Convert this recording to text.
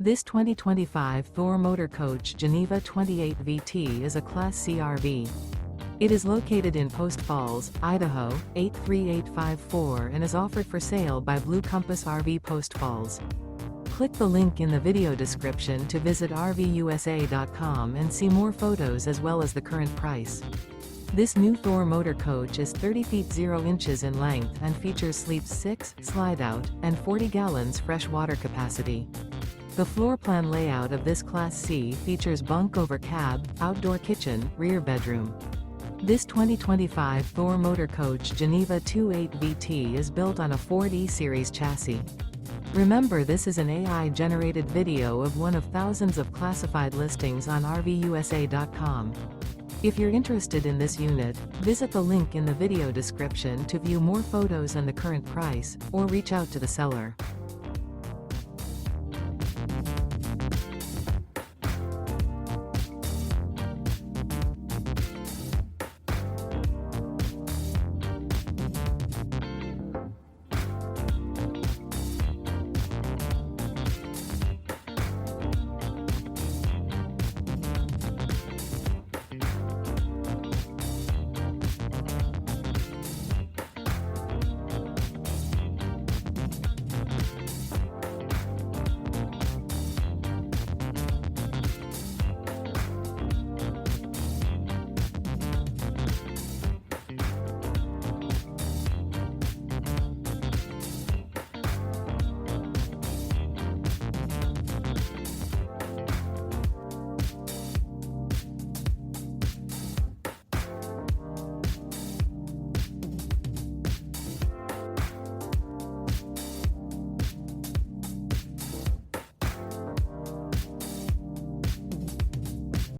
This 2025 Thor Motor Coach Geneva 28 VT is a Class C RV. It is located in Post Falls, Idaho, 83854 and is offered for sale by Blue Compass RV Post Falls. Click the link in the video description to visit RVUSA.com and see more photos as well as the current price. This new Thor Motor Coach is 30 feet 0 inches in length and features sleeps 6, slide-out, and 40 gallons fresh water capacity. The floor plan layout of this Class C features bunk over cab, outdoor kitchen, rear bedroom. This 2025 Thor Motor Coach Geneva 28 VT is built on a Ford E-Series chassis. Remember, this is an AI-generated video of one of thousands of classified listings on RVUSA.com. If you're interested in this unit, visit the link in the video description to view more photos and the current price, or reach out to the seller.